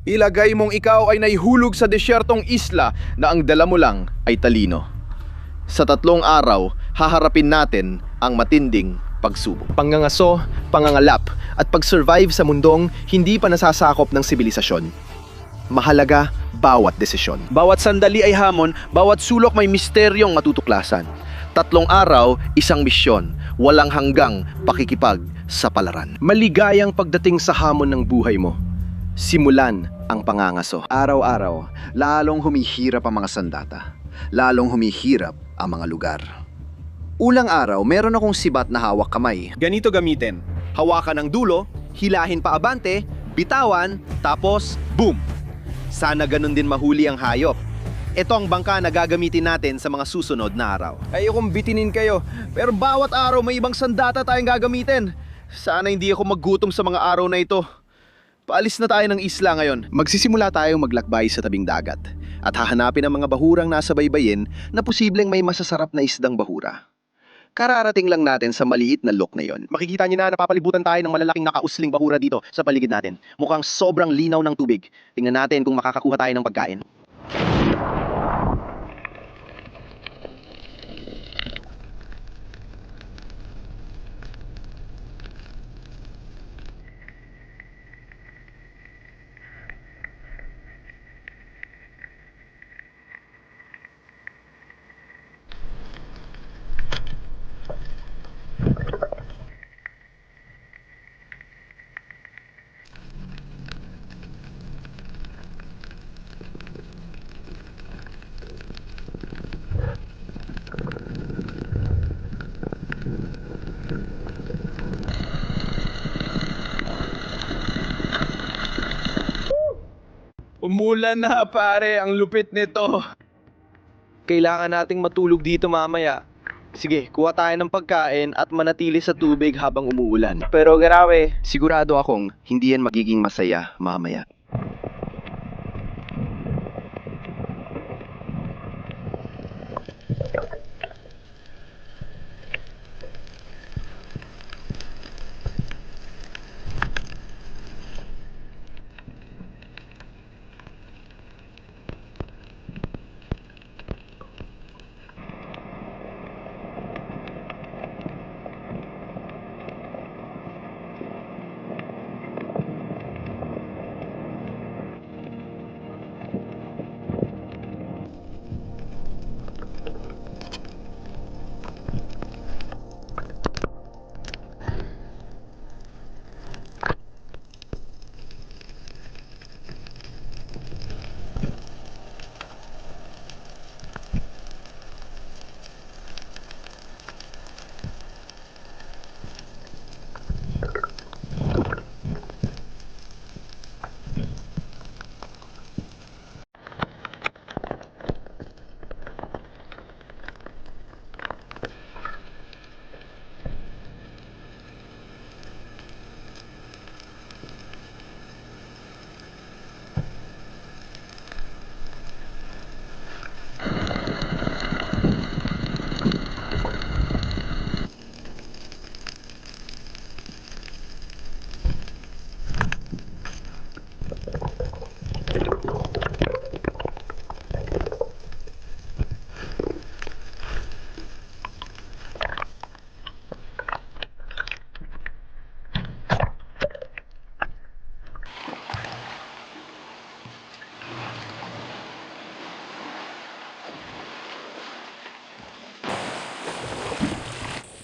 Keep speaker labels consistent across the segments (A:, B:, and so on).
A: Ilagay mong ikaw ay naihulog sa desyertong isla na ang dala mo lang ay talino. Sa 3 araw, haharapin natin ang matinding pagsubok.
B: Pangangaso, pangangalap, at pag-survive sa mundong hindi pa nasasakop ng sibilisasyon. Mahalaga bawat desisyon.
A: Bawat sandali ay hamon, bawat sulok may misteryong matutuklasan. 3 araw, isang misyon, walang hanggang pakikipag sa palaran.
B: Maligayang pagdating sa hamon ng buhay mo. Simulan ang pangangaso.
C: Araw-araw, lalong humihirap ang mga sandata. Lalong humihirap ang mga lugar. Ulang araw, meron akong sibat na hawak kamay.
B: Ganito gamitin. Hawakan ang dulo, hilahin pa abante, bitawan, tapos boom! Sana ganun din mahuli ang hayop. Ito ang bangka na gagamitin natin sa mga susunod na araw.
A: Ayokong bitinin kayo, pero bawat araw may ibang sandata tayong gagamitin. Sana hindi ako maggutom sa mga araw na ito. Paalis na tayo ng isla ngayon.
B: Magsisimula tayong maglakbay sa tabing dagat at hahanapin ang mga bahurang nasa baybayin na posibleng may masasarap na isdang bahura. Kararating lang natin sa maliit na lock na yon. Makikita niyo na napapalibutan tayo ng malalaking nakausling bahura dito sa paligid natin. Mukhang sobrang linaw ng tubig. Tingnan natin kung makakakuha tayo ng pagkain.
A: Umulan na pare, ang lupit nito.
B: Kailangan nating matulog dito mamaya. Sige, kuha tayo ng pagkain at manatili sa tubig habang umuulan. Pero grabe, sigurado akong hindi yan magiging masaya mamaya.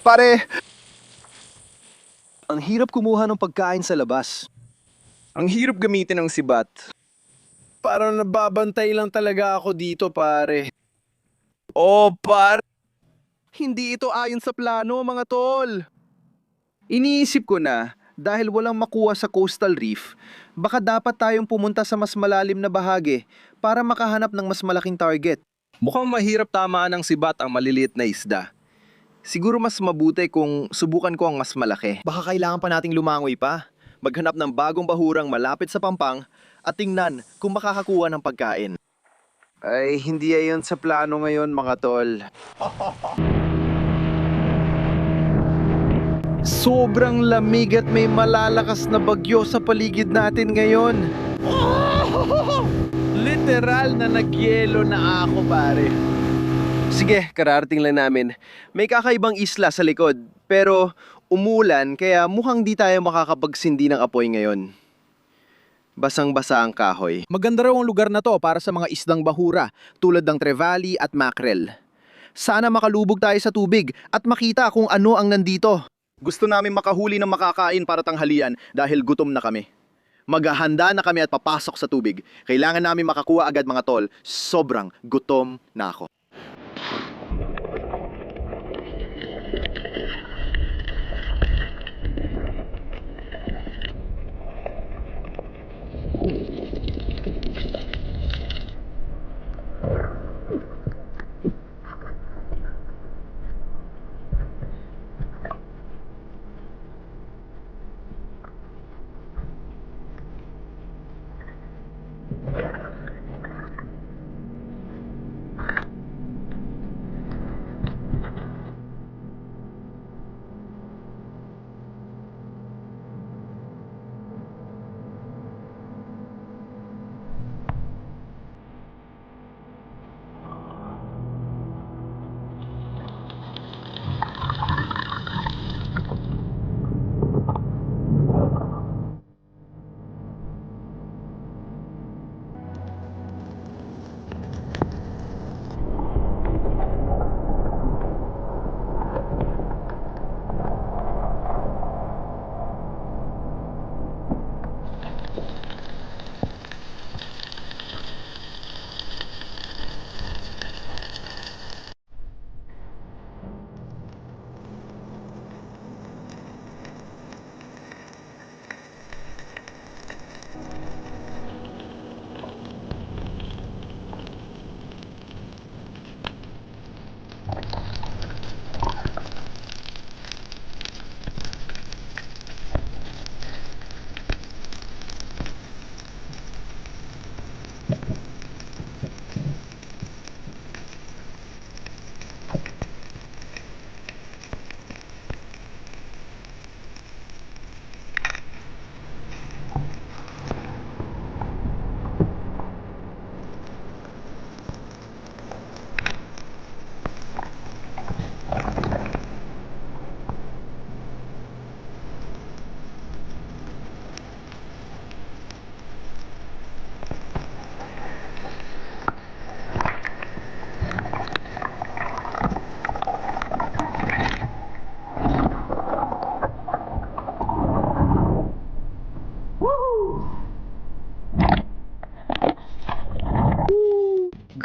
A: Pare,
B: Ang hirap kumuha ng pagkain sa labas.
A: ang hirap gamitin ng sibat. Parang nababantay lang talaga ako dito, pare. Oh, pare. Hindi ito ayon sa plano, mga tol. Iniisip ko na, dahil walang makuha sa coastal reef, baka dapat tayong pumunta sa mas malalim na bahagi para makahanap ng mas malaking target. Mukhang mahirap tamaan ng sibat ang maliliit na isda. Siguro mas mabuti kung subukan ko ang mas malaki.
B: Baka kailangan pa nating lumangoy pa. Maghanap ng bagong bahurang malapit sa pampang at tingnan kung makakakuha ng pagkain.
A: Ay, hindi ayon sa plano ngayon, mga tol. Sobrang lamig at may malalakas na bagyo sa paligid natin ngayon. Literal na nagyelo na ako, pare.
B: Sige, kararating lang namin. May kakaibang isla sa likod, pero umulan kaya mukhang di tayo makakapagsindi ng apoy ngayon. Basang-basa ang kahoy.
A: Maganda raw ang lugar na to para sa mga isdang bahura tulad ng trevally at mackerel. Sana makalubog tayo sa tubig at makita kung ano ang nandito.
D: Gusto namin makahuli ng makakain para tanghalian dahil gutom na kami. Maghahanda na kami at papasok sa tubig. Kailangan namin makakuha agad mga tol. Sobrang gutom na ako.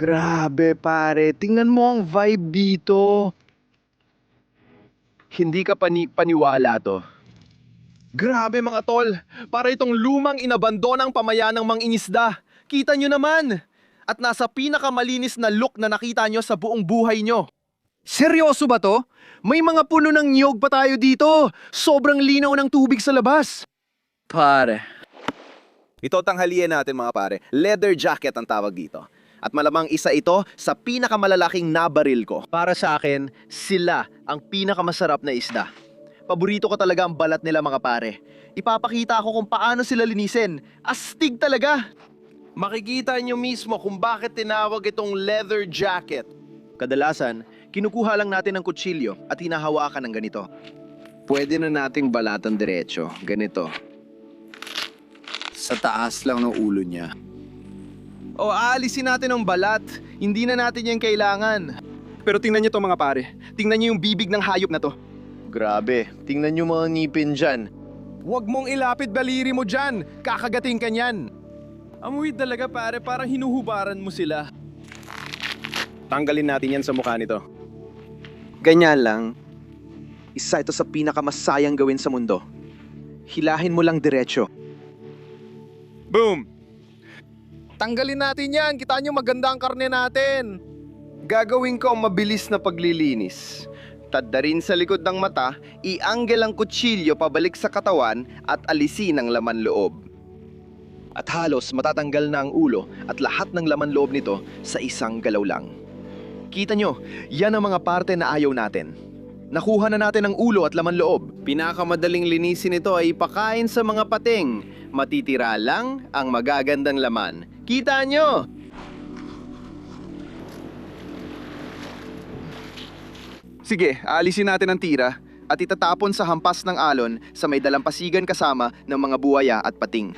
B: Grabe pare, tingnan mo ang vibe dito. Hindi ka paniwala to.
A: Grabe mga tol, para itong lumang inabandonang pamayanang mangingisda. Kita nyo naman! At nasa pinakamalinis na look na nakita nyo sa buong buhay nyo.
B: Seryoso ba to? May mga puno ng niyog pa tayo dito. Sobrang linaw ng tubig sa labas.
A: Pare.
D: Ito tanghalian natin mga pare. Leather jacket ang tawag dito. At malamang isa ito sa pinakamalalaking nabaril ko.
B: Para sa akin, sila ang pinakamasarap na isda. Paborito ko talaga ang balat nila mga pare. Ipapakita ko kung paano sila linisin. Astig talaga!
A: Makikita nyo mismo kung bakit tinawag itong leather jacket.
B: Kadalasan, kinukuha lang natin ng kutsilyo at hinahawakan ng ganito. Pwede na nating balatan diretso, ganito.
C: Sa taas lang ng ulo niya.
A: O aalisin natin ang balat, hindi na natin yan kailangan. Pero tingnan nyo to mga pare, tingnan nyo yung bibig ng hayop na to.
D: Grabe, tingnan nyo mga ngipin dyan.
A: Huwag mong ilapit baliri mo dyan, kakagating ka niyan. Amoy talaga pare, parang hinuhubaran mo sila.
D: Tanggalin natin yan sa mukha nito.
B: Ganyan lang.
D: Isa ito sa pinakamasayang gawin sa mundo. Hilahin mo lang diretso.
A: Boom! Tanggalin natin yan, kita nyo maganda ang karne natin.
B: Gagawin ko ang mabilis na paglilinis. Taddarin sa likod ng mata, ianggel ang kutsilyo pabalik sa katawan at alisin ang laman loob. At halos matatanggal na ang ulo at lahat ng laman loob nito sa isang galaw lang. Kita nyo, yan ang mga parte na ayaw natin. Nakuha na natin ang ulo at laman loob. Pinakamadaling linisin ito ay ipakain sa mga pating. Matitira lang ang magagandang laman. Kita nyo! Sige, aalisin natin ang tira at itatapon sa hampas ng alon sa may dalampasigan kasama ng mga buwaya at pating.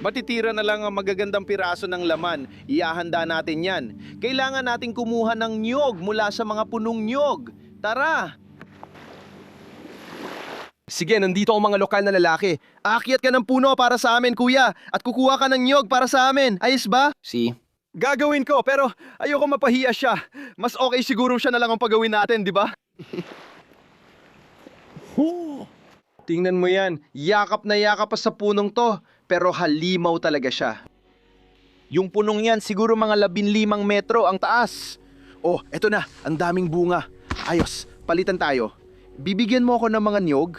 A: Matitira na lang ang magagandang piraso ng laman. Iahanda natin yan. Kailangan nating kumuha ng niyog mula sa mga punong niyog. Tara!
B: Sige, nandito ang mga lokal na lalaki. Aakyat ka ng puno para sa amin, kuya, at kukuha ka ng niyog para sa amin. Ayos ba?
A: Gagawin ko, pero ayoko mapahiya siya. Mas okay siguro siya na lang ang pagawin natin, di ba?
B: Tingnan mo yan, yakap na yakap pa sa punong to, pero halimaw talaga siya.
A: Yung punong yan, siguro mga 15 metro ang taas.
B: Oh, eto na, ang daming bunga. Ayos, palitan tayo. Bibigyan mo ako ng mga niyog?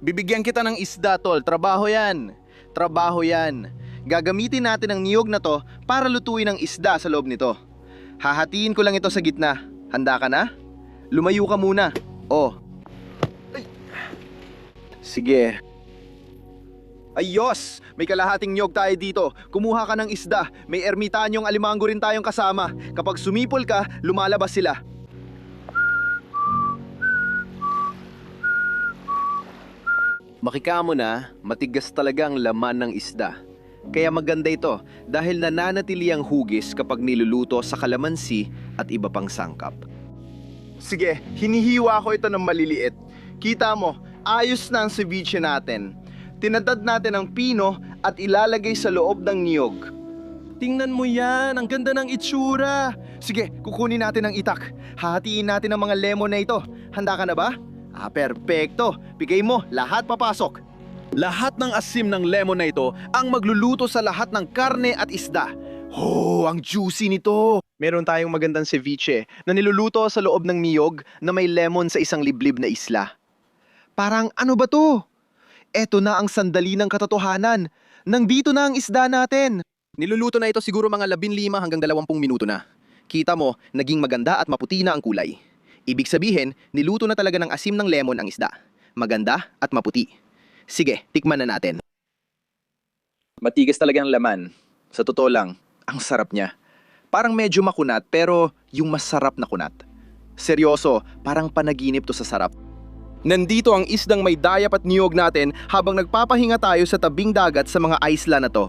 A: Bibigyan kita ng isda, tol. Trabaho yan. Trabaho yan.
B: Gagamitin natin ang niyog na to para lutuin ang isda sa loob nito. Hahatiin ko lang ito sa gitna. Handa ka na? Lumayo ka muna. Oh. Sige.
A: Ayos! May kalahating niyog tayo dito. Kumuha ka ng isda. May ermitanyong alimango rin tayong kasama. Kapag sumipol ka, lumalabas sila.
B: Makikamo na, matigas talaga ang laman ng isda. Kaya maganda ito dahil nananatili ang hugis kapag niluluto sa kalamansi at iba pang sangkap.
A: Sige, hinihiwa ko ito ng maliliit. Kita mo, ayos na ang ceviche natin. Tinadad natin ang pino at ilalagay sa loob ng niyog. Tingnan mo yan, ang ganda ng itsura. Sige, kukunin natin ang itak. Hahatiin natin ang mga lemon na ito. Handa ka na ba? Perpekto. Bigay mo, lahat papasok. Lahat ng asim ng lemon na ito ang magluluto sa lahat ng karne at isda. Oh, ang juicy nito. Meron tayong magandang ceviche na niluluto sa loob ng niyog na may lemon sa isang liblib na isla. Parang ano ba to? Eto na ang sandali ng katotohanan. Nandito na ang isda natin.
B: Niluluto na ito siguro mga 15 hanggang 20 minuto na. Kita mo, naging maganda at maputi na ang kulay. Ibig sabihin, niluto na talaga ng asim ng lemon ang isda. Maganda at maputi. Sige, tikman na natin.
A: Matigas talaga ang laman. Sa totoo lang, ang sarap niya. Parang medyo makunat pero yung masarap na kunat. Seryoso, parang panaginip to sa sarap. Nandito ang isdang may dayap at niyog natin habang nagpapahinga tayo sa tabing dagat sa mga isla na to.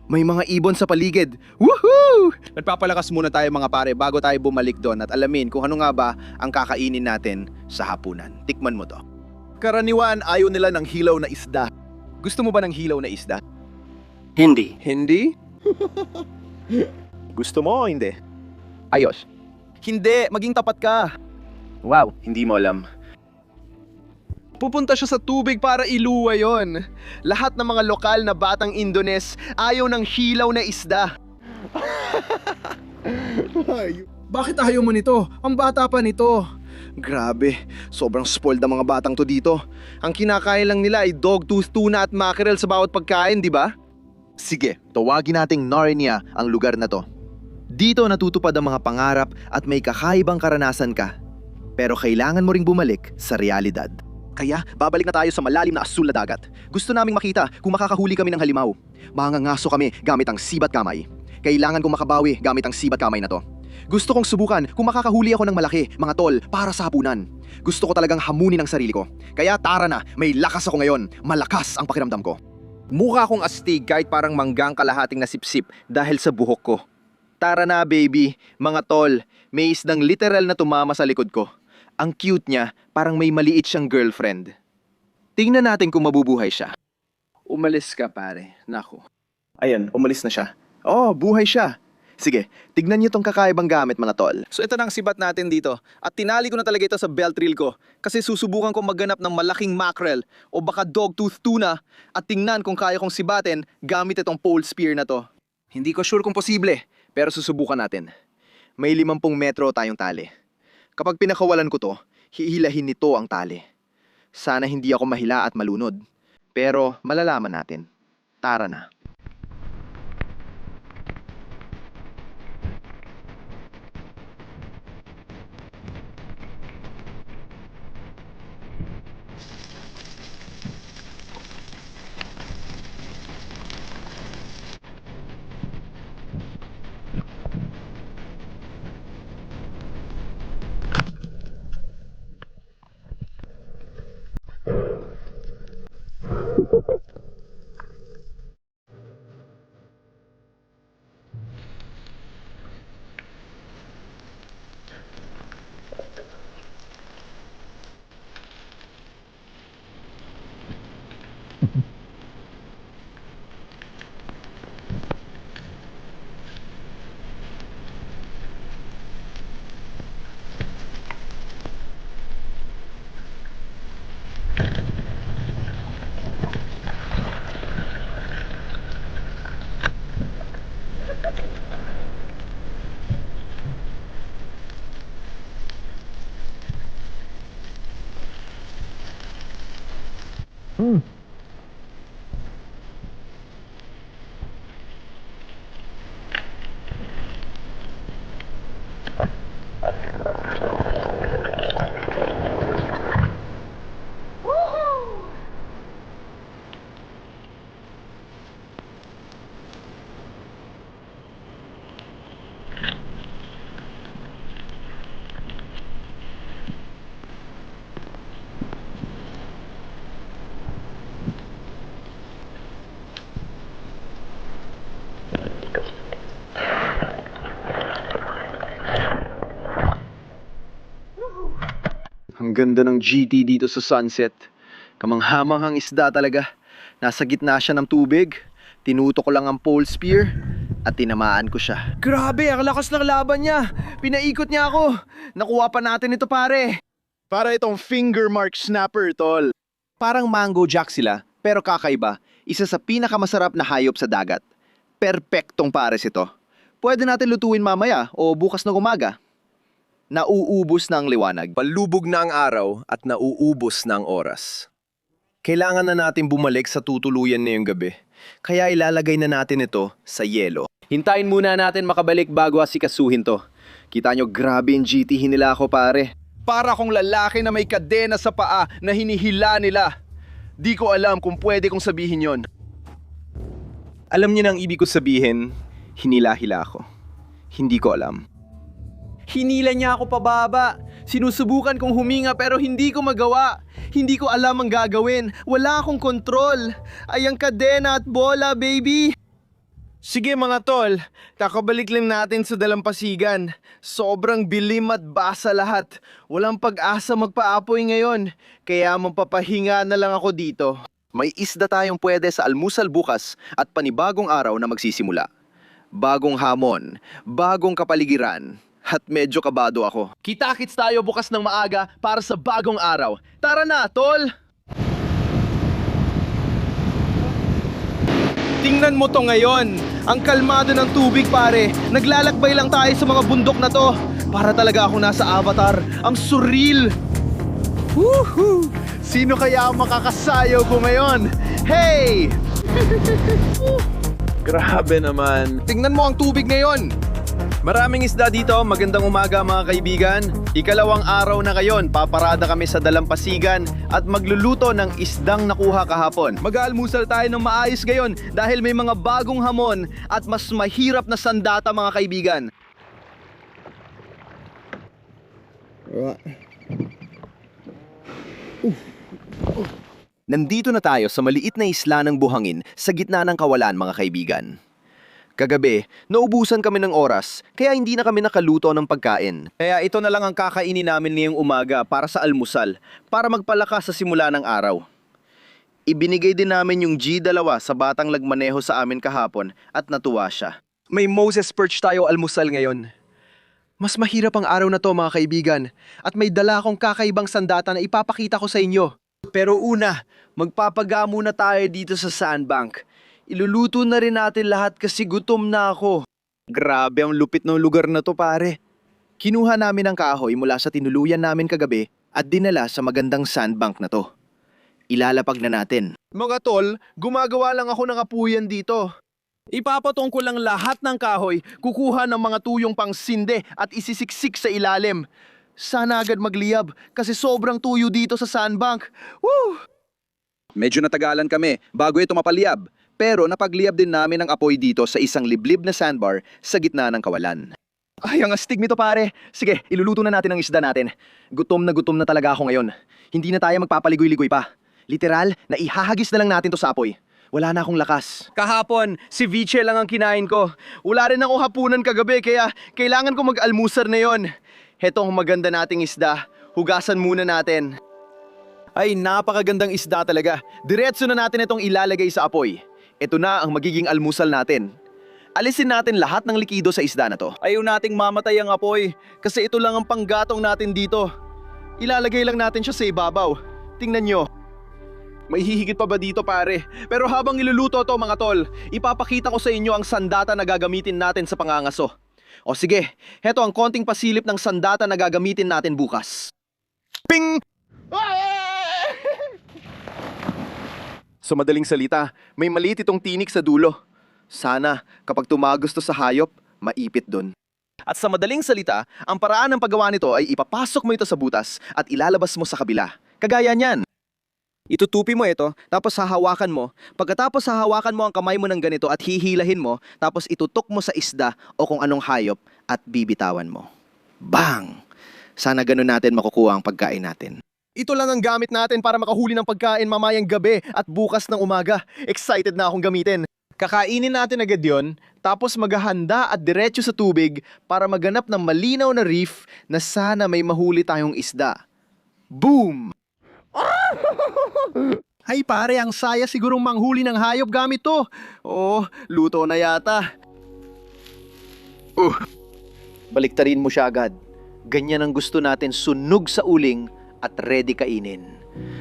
A: May mga ibon sa paligid. Woohoo! Nagpapalakas muna tayo mga pare bago tayo bumalik doon at alamin kung ano nga ba ang kakainin natin sa hapunan. Tikman mo to. Karaniwan ayaw nila ng hilaw na isda. Gusto mo ba ng hilaw na isda?
B: Hindi?
A: Gusto mo o hindi?
B: Ayos.
A: Hindi, maging tapat ka.
B: Wow, hindi mo alam.
A: Pupunta siya sa tubig para iluwa yon. Lahat ng mga lokal na batang Indones ayaw ng hilaw na isda. Bakit ayaw mo nito? Ang bata pa nito. Grabe, sobrang spoiled ang mga batang to dito. Ang kinakain lang nila ay dogtooth, tuna at mackerel sa bawat pagkain, di ba? Sige, tawagin nating Narnia ang lugar na to. Dito natutupad ang mga pangarap at may kakaibang karanasan ka. Pero kailangan mo ring bumalik sa realidad. Kaya, babalik na tayo sa malalim na asul na dagat. Gusto naming makita kung makakahuli kami ng halimaw. Mangangaso kami gamit ang sibat kamay. Kailangan kong makabawi gamit ang sibat kamay na to. Gusto kong subukan kung makakahuli ako ng malaki, mga tol, para sa hapunan. Gusto ko talagang hamunin ang sarili ko. Kaya tara na, may lakas ako ngayon. Malakas ang pakiramdam ko. Mukha akong astig kahit parang manggang kalahating nasipsip dahil sa buhok ko. Tara na baby, mga tol, may isdang literal na tumama sa likod ko. Ang cute niya, parang may maliit siyang girlfriend. Tingnan natin kung mabubuhay siya. Umalis ka pare, naku. Ayan, umalis na siya. Oh, buhay siya. Sige, tignan niyo tong kakaibang gamit mga tol. So ito na ang sibat natin dito. At tinali ko na talaga ito sa belt reel ko. Kasi susubukan kong magganap ng malaking mackerel o baka dogtooth tuna at tingnan kung kaya kong sibatin gamit itong pole spear na to. Hindi ko sure kung posible, pero susubukan natin. May 50 metro tayong tali. Kapag pinakawalan ko to, hihilahin nito ang tali. Sana hindi ako mahila at malunod. Pero malalaman natin. Tara na.
B: Ang ganda ng GT dito sa sunset. Kamanghamanghang isda talaga. Nasa gitna siya ng tubig. Tinuto ko lang ang pole spear at tinamaan ko siya.
A: Grabe, ang lakas ng laban niya. Pinaikot niya ako. Nakuha pa natin ito, pare.
D: Para itong finger mark snapper, tol.
B: Parang mango jack sila, pero kakaiba. Isa sa pinakamasarap na hayop sa dagat. Perpektong pares ito. Pwede natin lutuin mamaya o bukas ng umaga. Nauubos na ang liwanag.
A: Palubog na ang araw at nauubos na ang oras. Kailangan na natin bumalik sa tutuluyan na yung gabi. Kaya ilalagay na natin ito sa yelo.
B: Hintayin muna natin makabalik bago asikasuhin to. Kita nyo, grabe yung GT nila ako, pare.
A: Para akong lalaki na may kadena sa paa na hinihila nila. Di ko alam kung pwede kong sabihin yon. Alam niyo na ang ibig ko sabihin, hinila-hila ako. Hindi ko alam. Hinila niya ako pababa. Sinusubukan kong huminga pero hindi ko magawa. Hindi ko alam ang gagawin. Wala akong kontrol. Ay ang kadena at bola, baby. Sige mga tol, kakabalik lang natin sa dalampasigan. Sobrang bilim at basa lahat. Walang pag-asa magpaapoy ngayon. Kaya mapapahinga na lang ako dito.
B: May isda tayong pwede sa almusal bukas at panibagong araw na magsisimula. Bagong hamon, bagong kapaligiran, at medyo kabado ako.
A: Kita-kits tayo bukas ng maaga para sa bagong araw. Tara na, tol! Tingnan mo to ngayon. Ang kalmado ng tubig, pare. Naglalakbay lang tayo sa mga bundok na to. Para talaga ako nasa Avatar. Ang surreal!
D: Woohoo! Sino kaya ang makakasayaw ko ngayon? Hey!
A: Grabe naman. Tingnan mo ang tubig ngayon. Maraming isda dito. Magandang umaga mga kaibigan.
B: Ikalawang araw na ngayon, paparada kami sa dalampasigan at magluluto ng isdang nakuha kahapon.
A: Mag-aalmusal tayo ng maayos ngayon dahil may mga bagong hamon at mas mahirap na sandata mga kaibigan.
B: Nandito na tayo sa maliit na isla ng buhangin sa gitna ng kawalan mga kaibigan. Kagabi, naubusan kami ng oras kaya hindi na kami nakaluto ng pagkain.
A: Kaya ito na lang ang kakainin namin ngayong umaga para sa almusal, para magpalakas sa simula ng araw.
B: Ibinigay din namin yung G2 sa batang nagmaneho sa amin kahapon at natuwa siya.
A: May Moses perch tayo almusal ngayon. Mas mahirap ang araw na to mga kaibigan at may dala akong kakaibang sandata na ipapakita ko sa inyo. Pero una, magpapagamo na tayo dito sa sandbank. Iluluto na rin natin lahat kasi gutom na ako.
B: Grabe ang lupit ng lugar na to, pare. Kinuha namin ang kahoy mula sa tinuluyan namin kagabi at dinala sa magandang sandbank na to. Ilalapag na natin.
A: Mga tol, gumagawa lang ako ng apuyan dito. Ipapatong ko lang lahat ng kahoy, kukuha ng mga tuyong pang sinde at isisiksik sa ilalim. Sana agad magliyab kasi sobrang tuyo dito sa sandbank. Woo!
B: Medyo natagalan kami bago ito mapaliyab, pero napagliyab din namin ang apoy dito sa isang liblib na sandbar sa gitna ng kawalan.
A: Ay, ang astig nito pare. Sige, iluluto na natin ang isda natin. Gutom na talaga ako ngayon. Hindi na tayo magpapaligoy-ligoy pa. Literal, naihahagis na lang natin to sa apoy. Wala na akong lakas. Kahapon, si Viche lang ang kinain ko. Wala rin ako hapunan kagabi kaya kailangan ko mag-almusar na yon. Hetong maganda nating isda. Hugasan muna natin. Ay, napakagandang isda talaga. Diretso na natin itong ilalagay sa apoy. Ito na ang magiging almusal natin. Alisin natin lahat ng likido sa isda na to. Ayaw nating mamatay ang apoy kasi ito lang ang panggatong natin dito. Ilalagay lang natin siya sa ibabaw. Tingnan nyo. May hihigit pa ba dito pare? Pero habang iluluto to mga tol, ipapakita ko sa inyo ang sandata na gagamitin natin sa pangangaso. O sige, heto ang konting pasilip ng sandata na gagamitin natin bukas. Ping! Sa madaling salita, may maliit itong tinik sa dulo. Sana, kapag tumagos to sa hayop, maipit dun. At sa madaling salita, ang paraan ng paggawa nito ay ipapasok mo ito sa butas at ilalabas mo sa kabila. Kagaya niyan. Itutupi mo ito, tapos hahawakan mo. Pagkatapos hahawakan mo ang kamay mo ng ganito at hihilahin mo, tapos itutok mo sa isda o kung anong hayop at bibitawan mo. Bang! Sana ganun natin makukuha ang pagkain natin. Ito lang ang gamit natin para makahuli ng pagkain mamayang gabi at bukas ng umaga. Excited na akong gamitin. Kakainin natin agad yon, tapos maghahanda at diretso sa tubig para maganap ng malinaw na reef na sana may mahuli tayong isda. Boom! Ay pare, ang saya sigurong manghuli ng hayop gamit to. Oh, luto na yata.
B: Baliktarin mo siya agad. Ganyan ang gusto natin, sunog sa uling at ready kainin.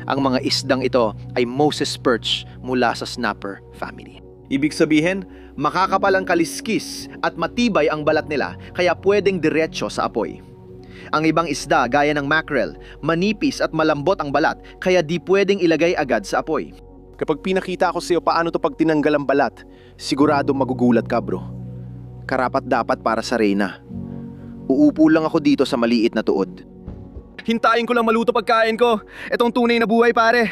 B: Ang mga isdang ito ay Moses perch mula sa snapper family. Ibig sabihin, makakapal ang kaliskis at matibay ang balat nila kaya pwedeng diretso sa apoy. Ang ibang isda gaya ng mackerel, manipis at malambot ang balat kaya di pwedeng ilagay agad sa apoy.
A: Kapag pinakita ko sa'yo paano to pag tinanggal ang balat, sigurado magugulat ka bro. Karapat dapat para sa reyna.
B: Uupo lang ako dito sa maliit na tuod.
A: Hintayin ko lang maluto pagkain ko. Itong tunay na buhay pare.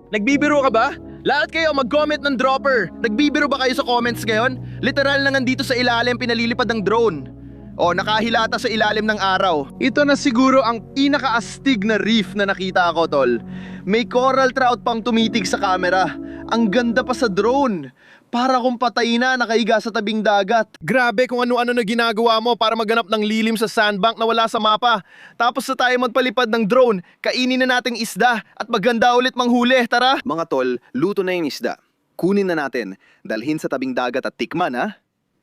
A: Nagbibiro ka ba? Lahat kayo mag-comment ng dropper. Nagbibiro ba kayo sa comments ngayon? Literal na nandito sa ilalim pinalilipad ng drone. O nakahilata sa ilalim ng araw. Ito na siguro ang pinakaastig na reef na nakita ko tol. May coral trout pang tumitig sa camera. Ang ganda pa sa drone. Para kung patay na nakahiga sa tabing dagat. Grabe kung ano-ano na ginagawa mo para maganap ng lilim sa sandbank na wala sa mapa. Tapos na tayo magpalipad ng drone, kainin na nating isda at maganda ulit manghuli, tara!
B: Mga tol, luto na yung isda. Kunin na natin, dalhin sa tabing dagat at tikman ha.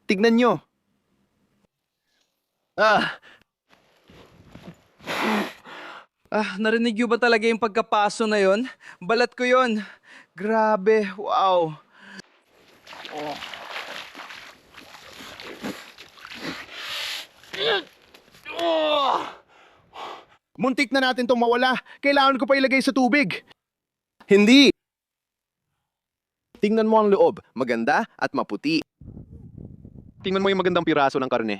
B: Tignan nyo.
E: Narinig niyo ba talaga yung pagkapaso na yon? Balat ko yon. Grabe, wow.
A: Muntik na natin itong mawala. Kailangan ko pa ilagay sa tubig. Hindi. Tingnan mo ang loob. Maganda at maputi. Tingnan mo yung magandang piraso ng karne.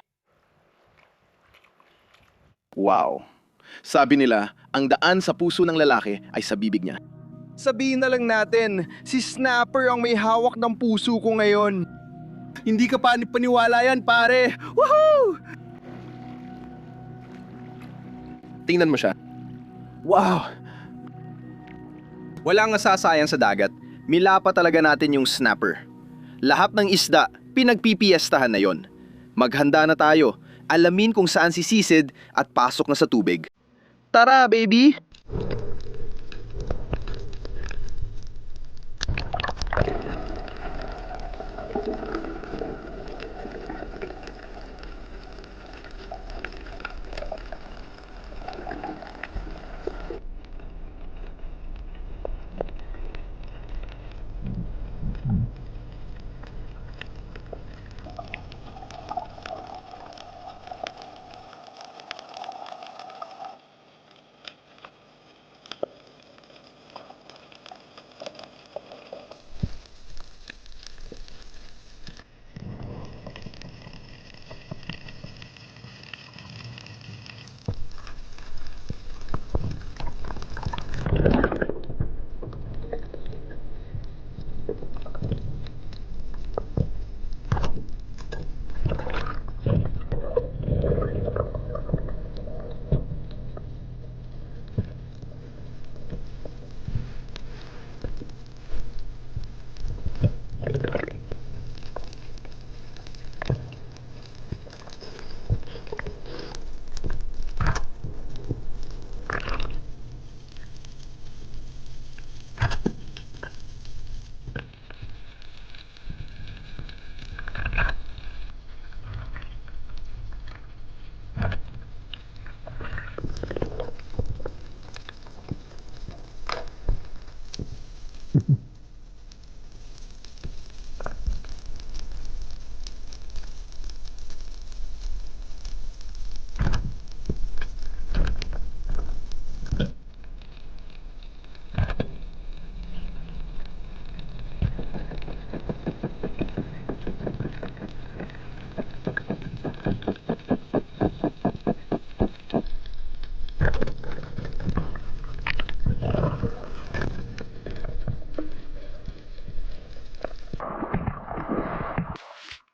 A: Wow. Sabi nila, ang daan sa puso ng lalaki ay sa bibig niya. Sabihin na lang natin, si Snapper ang may hawak ng puso ko ngayon. Hindi ka paniwala yan, pare. Woohoo! Tingnan mo siya. Wow!
B: Walang nasasayang sa dagat. Milapa talaga natin yung snapper. Lahat ng isda, pinagpipiestahan na yon. Maghanda na tayo. Alamin kung saan sisisid at pasok na sa tubig. Tara, baby!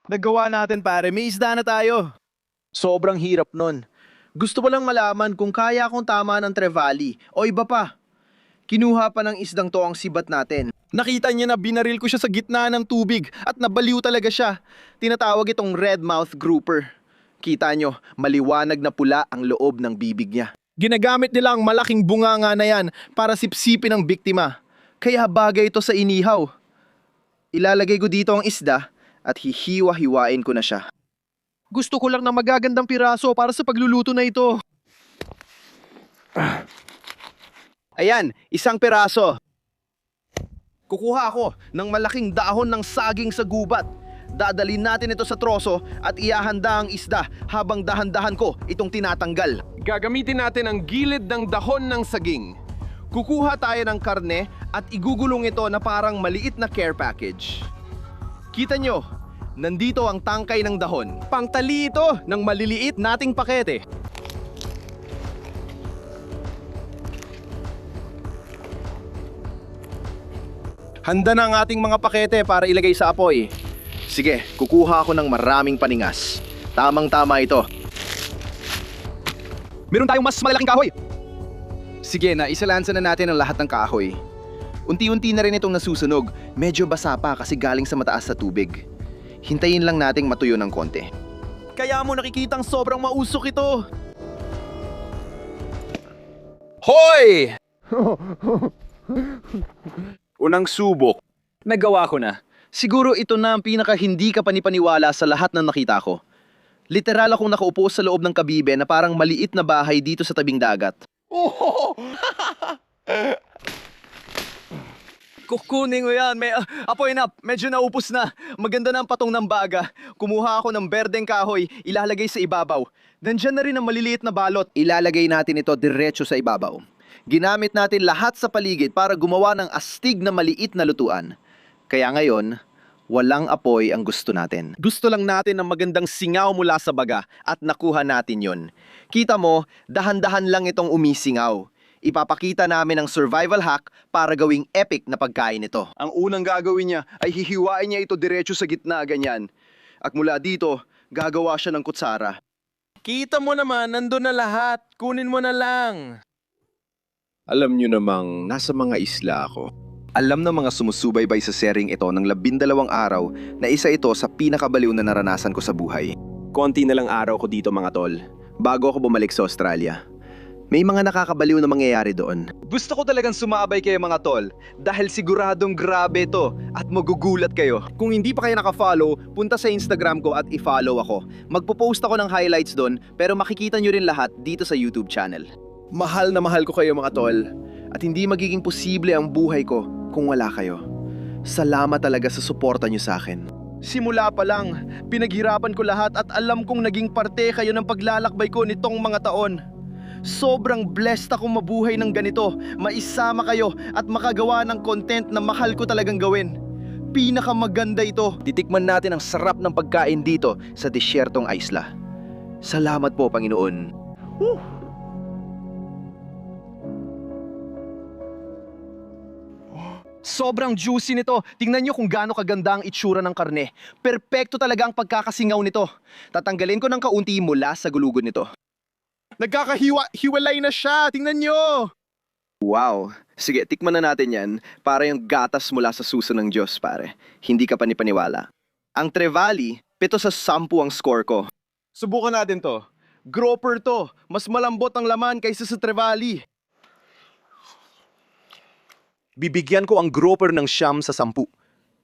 A: Nagawa natin pare, may isda na tayo. Sobrang hirap nun. Gusto ko lang malaman kung kaya akong tama ng trevally o iba pa. Kinuha pa ng isdang to ang sibat natin. Nakita niya na binaril ko siya sa gitna ng tubig at nabaliw talaga siya. Tinatawag itong red mouth grouper. Kita nyo, maliwanag na pula ang loob ng bibig niya.
D: Ginagamit nila ang malaking bunganga na yan para sipsipin ang biktima. Kaya bagay ito sa inihaw. Ilalagay ko dito ang isda at hihiwa-hiwain ko na siya. Gusto ko lang ng magagandang piraso para sa pagluluto na ito. Ayan, isang piraso. Kukuha ako ng malaking dahon ng saging sa gubat. Dadalhin natin ito sa troso at iahanda ang isda habang dahan-dahan ko itong tinatanggal.
A: Gagamitin natin ang gilid ng dahon ng saging. Kukuha tayo ng karne at igugulong ito na parang maliit na care package. Kita nyo, nandito ang tangkay ng dahon. Pangtali ito ng maliliit nating pakete.
D: Handa na ang ating mga pakete para ilagay sa apoy. Sige, kukuha ako ng maraming paningas. Tamang-tama ito. Meron tayong mas malalaking kahoy. Sige na, isalansa na natin ang lahat ng kahoy. Unti-unti na rin itong nasusunog. Medyo basa pa kasi galing sa mataas na tubig. Hintayin lang nating matuyo ng konti. Kaya mo nakikitang sobrang mausok ito.
A: Hoy! Unang subok.
E: Nagawa ko na.
D: Siguro ito na ang pinaka hindi ka panipaniwala sa lahat ng nakita ko. Literal akong nakaupo sa loob ng kabibe na parang maliit na bahay dito sa tabing dagat.
E: Kukunin ko yan. May apoy na. Medyo naupos na. Maganda na ang patong ng baga. Kumuha ako ng berdeng kahoy. Ilalagay sa ibabaw. Nandyan na rin ang maliliit na balot.
D: Ilalagay natin ito diretso sa ibabaw. Ginamit natin lahat sa paligid para gumawa ng astig na maliit na lutuan. Kaya ngayon, walang apoy ang gusto natin.
A: Gusto lang natin ng magandang singaw mula sa baga at nakuha natin yon.
D: Kita mo, dahan-dahan lang itong umisingaw. Ipapakita namin ang survival hack para gawing epic na pagkain ito.
A: Ang unang gagawin niya ay hihiwain niya ito diretso sa gitna ganyan. At mula dito, gagawa siya ng kutsara. Kita mo naman, nandun na lahat. Kunin mo na lang.
B: Alam nyo namang nasa mga isla ako. Alam ng mga sumusubaybay sa sering ito ng 12 araw na isa ito sa pinakabaliw na naranasan ko sa buhay. Konti na lang araw ko dito mga tol, bago ako bumalik sa Australia. May mga nakakabaliw na mangyayari doon.
E: Gusto ko talagang sumabay kayo mga tol. Dahil siguradong grabe to at magugulat kayo.
D: Kung hindi pa kayo nakafollow, punta sa Instagram ko at i-follow ako. Magpo-post ako ng highlights doon, pero makikita nyo rin lahat dito sa YouTube channel. Mahal na mahal ko kayo mga tol, at hindi magiging posible ang buhay ko kung wala kayo. Salamat talaga sa suporta nyo sa akin.
A: Simula pa lang, pinaghirapan ko lahat at alam kong naging parte kayo ng paglalakbay ko nitong mga taon. Sobrang blessed akong mabuhay ng ganito, maisama kayo at makagawa ng content na mahal ko talagang gawin. Pinakamaganda ito.
D: Titikman natin ang sarap ng pagkain dito sa desyertong isla. Salamat po, Panginoon.
A: Sobrang juicy nito. Tingnan nyo kung gaano kaganda ang itsura ng karne. Perpekto talaga ang pagkakasingaw nito. Tatanggalin ko ng kaunti mula sa gulugod nito. Hiwalay na siya. Tingnan nyo.
D: Wow. Sige, tikman na natin yan para yung gatas mula sa suso ng Diyos, pare. Hindi ka panipaniwala. Ang Trevally, 7 sa 10 ang score ko.
A: Subukan natin to. Groper to. Mas malambot ang laman kaysa sa Trevally. Bibigyan ko ang Groper ng 9 sa 10.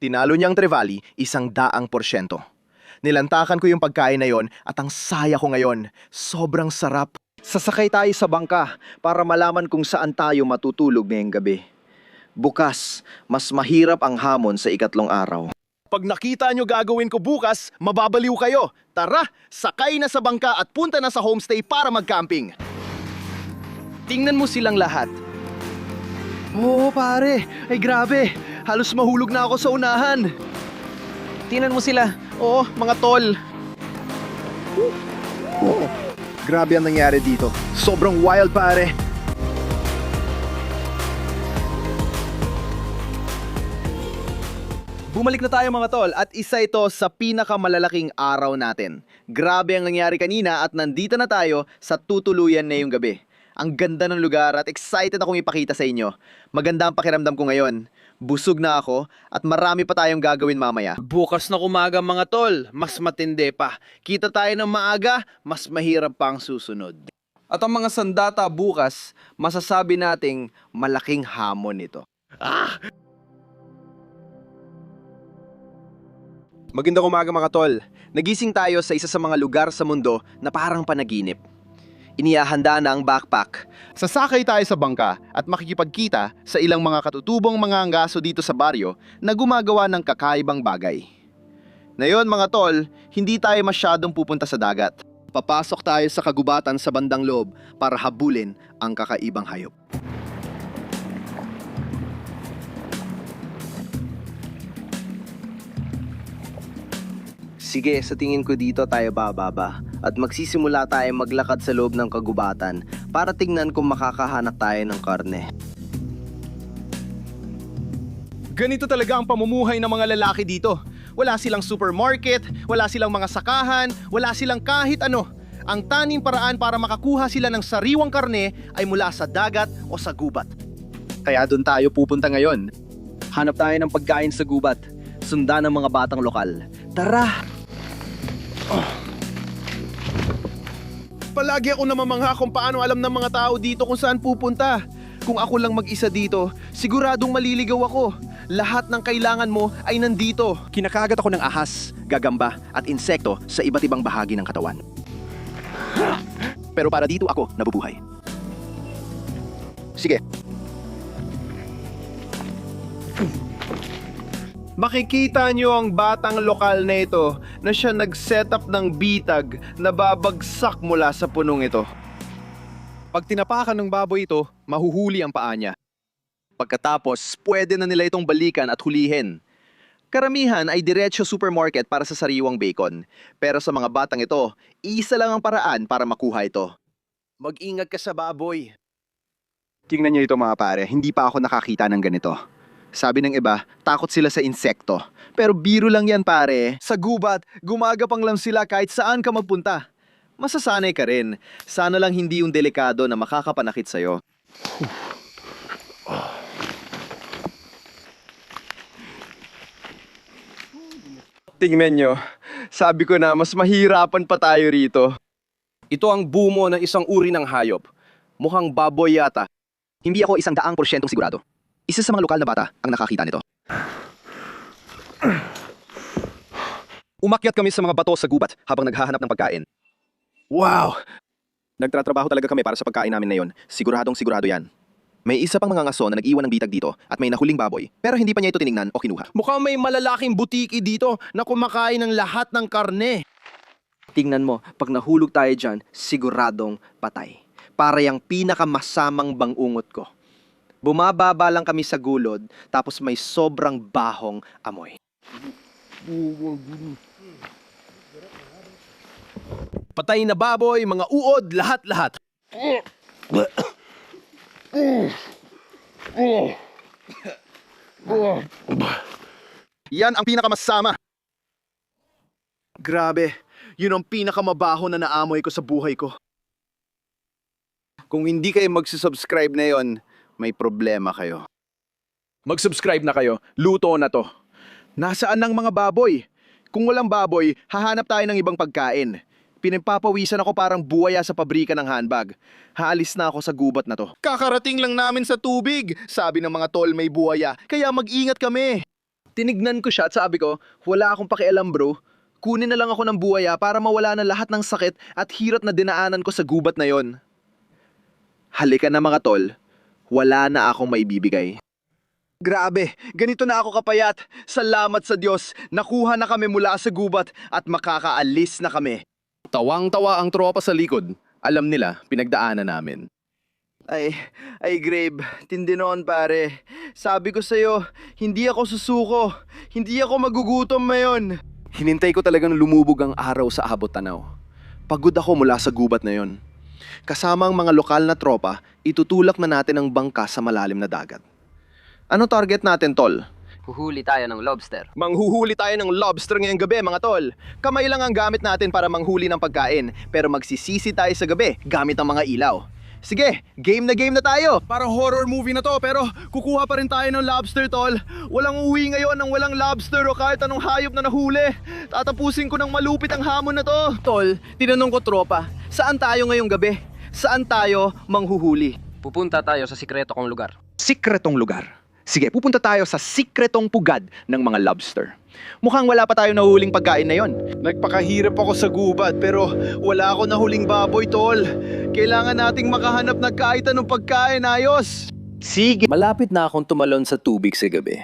A: Tinalo niya ang Trevally 100%. Nilantakan ko yung pagkain na yon at ang saya ko ngayon. Sobrang sarap.
C: Sasakay tayo sa bangka para malaman kung saan tayo matutulog ngayong gabi. Bukas, mas mahirap ang hamon sa 3 araw.
A: Pag nakita nyo gagawin ko bukas, mababaliw kayo. Tara, sakay na sa bangka at punta na sa homestay para mag-camping. Tingnan mo silang lahat. Oo pare, ay grabe. Halos mahulog na ako sa unahan. Tingnan mo sila. Oo, mga tol.
D: Grabe ang nangyari dito. Sobrang wild, pare.
A: Bumalik na tayo mga tol at isa ito sa pinakamalalaking araw natin. Grabe ang nangyari kanina at nandito na tayo sa tutuluyan na yung gabi. Ang ganda ng lugar at excited akong ipakita sa inyo. Maganda ang pakiramdam ko ngayon. Busog na ako at marami pa tayong gagawin mamaya.
F: Bukas na umaga mga tol, mas matindi pa. Kita tayo ng maaga, mas mahirap pa ang susunod.
A: At ang mga sandata bukas, masasabi nating malaking hamon ito.
B: Magandang umaga mga tol. Nagising tayo sa isa sa mga lugar sa mundo na parang panaginip. Inihahanda na ang backpack.
D: Sasakay tayo sa bangka at makikipagkita sa ilang mga katutubong mga anggaso dito sa baryo na gumagawa ng kakaibang bagay. Ngayon mga tol, hindi tayo masyadong pupunta sa dagat. Papasok tayo sa kagubatan sa bandang loob para habulin ang kakaibang hayop.
A: Sige, sa tingin ko dito tayo bababa at magsisimula tayo maglakad sa loob ng kagubatan para tingnan kung makakahanap tayo ng karne.
D: Ganito talaga ang pamumuhay ng mga lalaki dito. Wala silang supermarket, wala silang mga sakahan, wala silang kahit ano. Ang tanging paraan para makakuha sila ng sariwang karne ay mula sa dagat o sa gubat. Kaya doon tayo pupunta ngayon.
A: Hanap tayo ng pagkain sa gubat. Sundan ng mga batang lokal. Tara!
D: Palagi ako namamangha kung paano alam ng mga tao dito kung saan pupunta. Kung ako lang mag-isa dito, siguradong maliligaw ako. Lahat ng kailangan mo ay nandito.
B: Kinakagat ako ng ahas, gagamba at insekto sa iba't ibang bahagi ng katawan. Pero para dito ako nabubuhay. Sige.
D: Makikita nyo ang batang lokal na ito na siya nag-setup ng bitag na babagsak mula sa punong ito. Pag tinapakan ng baboy ito, mahuhuli ang paa niya.
B: Pagkatapos, pwede na nila itong balikan at hulihin. Karamihan ay diretsyo supermarket para sa sariwang bacon. Pero sa mga batang ito, isa lang ang paraan para makuha ito.
D: Mag-ingat ka sa baboy.
B: Tingnan niyo ito mga pare, hindi pa ako nakakita ng ganito. Sabi ng iba, takot sila sa insekto. Pero biro lang yan pare.
D: Sa gubat, gumagapang lang sila kahit saan ka magpunta.
B: Masasanay ka rin. Sana lang hindi yung delikado na makakapanakit sa'yo.
A: Tingnan nyo, sabi ko na mas mahirapan pa tayo rito. Ito ang bumo ng isang uri ng hayop. Mukhang baboy yata.
B: Hindi ako 100% sigurado. Isa sa mga lokal na bata ang nakakita nito. Umakyat kami sa mga bato sa gubat habang naghahanap ng pagkain. Wow! Nagtatrabaho talaga kami para sa pagkain namin na yon. Siguradong sigurado yan. May isa pang mga ngaso na nag-iwan ng bitag dito at may nahuling baboy pero hindi pa niya ito tiningnan o kinuha.
D: Mukhang may malalaking butiki dito na kumakain ng lahat ng karne.
A: Tingnan mo, pag nahulog tayo dyan, siguradong patay. Para yung pinakamasamang bangungot ko. Bumababa lang kami sa gulod, tapos may sobrang bahong amoy.
D: Patay na baboy, mga uod, lahat-lahat. Yan ang pinakamasama. Grabe, yun ang pinakamabaho na naamoy ko sa buhay ko. Kung hindi kayo magsubscribe na yon, may problema kayo.
A: Mag-subscribe na kayo, luto na to.
D: Nasaan ang mga baboy? Kung walang baboy, hahanap tayo ng ibang pagkain. Pinapapawisan ako parang buwaya sa pabrika ng handbag. Haalis na ako sa gubat na to. Kakarating lang namin sa tubig. Sabi ng mga tol may buwaya, kaya mag-ingat kami.
A: Tinignan ko siya at sabi ko, wala akong pakialam bro. Kunin na lang ako ng buwaya para mawala na lahat ng sakit at hirap na dinaanan ko sa gubat na yon. Halika na mga tol, wala na akong maibibigay.
D: Grabe, ganito na ako kapayat. Salamat sa Diyos, nakuha na kami mula sa gubat at makakaalis na kami.
B: Tawang-tawa ang tropa sa likod. Alam nila, pinagdaanan namin.
A: Ay Grabe, tindi noon pare. Sabi ko sa'yo, hindi ako susuko. Hindi ako magugutom ngayon.
B: Hinintay ko talagang lumubog ang araw sa abot tanaw. Pagod ako mula sa gubat na yon. Kasama ang mga lokal na tropa, itutulak na natin ang bangka sa malalim na dagat. Ano target natin, tol?
F: Huhuli tayo ng lobster.
D: Manghuhuli tayo ng lobster ngayong gabi mga tol. Kamay lang ang gamit natin para manghuli ng pagkain, pero magsisisi tayo sa gabi gamit ang mga ilaw. Sige, game na tayo. Parang horror movie na to, pero kukuha pa rin tayo ng lobster, tol. Walang uwi ngayon ng walang lobster o kahit anong hayop na nahuli. Tatapusin ko ng malupit ang hamon na to.
A: Tol, tinanong ko tropa, saan tayo ngayong gabi?
D: Saan tayo manghuhuli?
F: Pupunta tayo sa sikreto kong lugar.
D: Sikretong lugar. Sige, pupunta tayo sa sikretong pugad ng mga lobster. Mukhang wala pa tayong nahuhuling pagkain na yon.
A: Nagpakahirap ako sa gubat pero wala ako nahuling baboy, tol. Kailangan nating makahanap ng kahit anong pagkain, ayos.
D: Sige.
B: Malapit na akong tumalon sa tubig sa gabi.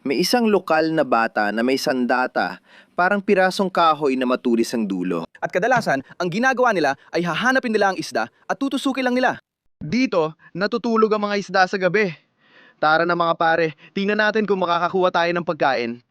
B: May isang lokal na bata na may sandata, parang pirasong kahoy na matulis ang dulo.
D: At kadalasan, ang ginagawa nila ay hahanapin nila ang isda at tutusukin lang nila. Dito, natutulog ang mga isda sa gabi. Tara na mga pare, tingnan natin kung makakakuha tayo ng pagkain.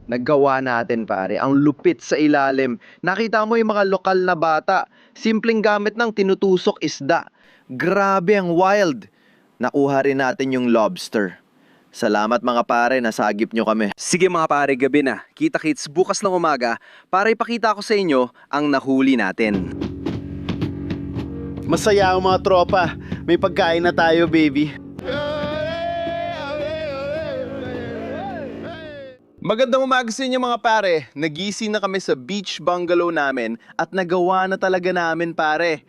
D: Naggawa natin pare, ang lupit sa ilalim. Nakita mo yung mga lokal na bata, simpleng gamit ng tinutusok isda. Grabe ang wild. Nakuha rin natin yung lobster. Salamat mga pare, nasagip nyo kami.
A: Sige mga pare, gabi na. Kita-kits bukas ng umaga para ipakita ko sa inyo ang nahuli natin.
E: Masaya ang mga tropa. May pagkain na tayo, baby.
A: Magandang umaga sa inyo mga pare. Nagising na kami sa beach bungalow namin at nagawa na talaga namin pare.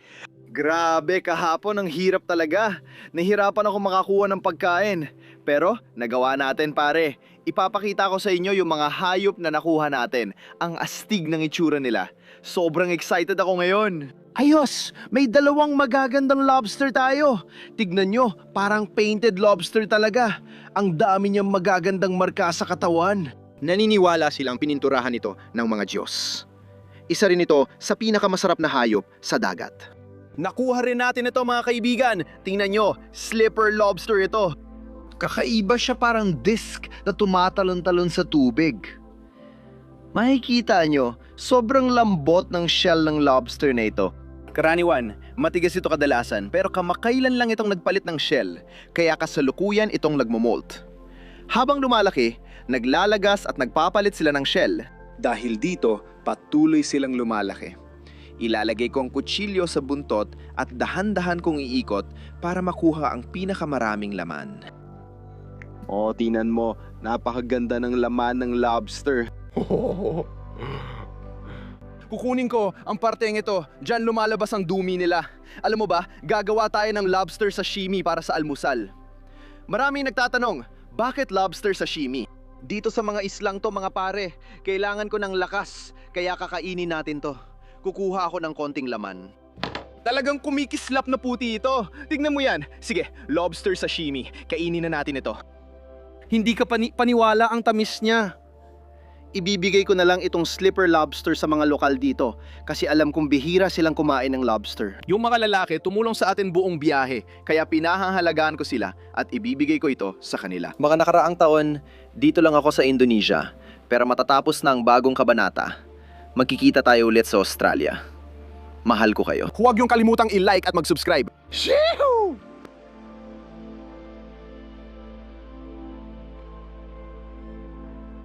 D: Grabe, kahapon ang hirap talaga. Nahirapan ako makakuha ng pagkain. Pero nagawa natin pare. Ipapakita ko sa inyo yung mga hayop na nakuha natin. Ang astig ng itsura nila. Sobrang excited ako ngayon. Ayos! May dalawang magagandang lobster tayo. Tignan nyo, parang painted lobster talaga. Ang dami niyang magagandang marka sa katawan. Naniniwala silang pininturahan ito ng mga Diyos. Isa rin ito sa pinakamasarap na hayop sa dagat. Nakuha rin natin ito mga kaibigan. Tingnan nyo, slipper lobster ito. Kakaiba siya, parang disc na tumatalon-talon sa tubig. Makikita nyo, sobrang lambot ng shell ng lobster na ito. Karaniwan, matigas ito kadalasan pero kamakailan lang itong nagpalit ng shell, kaya kasalukuyan itong nagmomolt. Habang lumalaki, naglalagas at nagpapalit sila ng shell. Dahil dito, patuloy silang lumalaki. Ilalagay ko ang kutsilyo sa buntot at dahan-dahan kong iikot para makuha ang pinakamaraming laman.
A: Oh, tinan mo, napakaganda ng laman ng lobster. Kukunin ko ang parteng ito. Diyan lumalabas ang dumi nila. Alam mo ba, gagawa tayo ng lobster sashimi para sa almusal. Maraming nagtatanong, bakit lobster sashimi? Dito sa mga islang to mga pare, kailangan ko ng lakas, kaya kakainin natin to. Kukuha ako ng konting laman. Talagang kumikislap na puti ito. Tignan mo yan. Sige, lobster sashimi. Kainin na natin ito. Hindi ka paniwala ang tamis niya.
D: ibibigay ko na lang itong slipper lobster sa mga lokal dito kasi alam kong bihira silang kumain ng lobster.
A: Yung mga lalaki tumulong sa atin buong biyahe, kaya pinahahalagaan ko sila at ibibigay ko ito sa kanila.
B: Mga nakaraang taon, dito lang ako sa Indonesia, pero matatapos na ang bagong kabanata, magkikita tayo ulit sa Australia. Mahal ko kayo.
A: Huwag yung kalimutang i-like at mag-subscribe.
B: Shoo!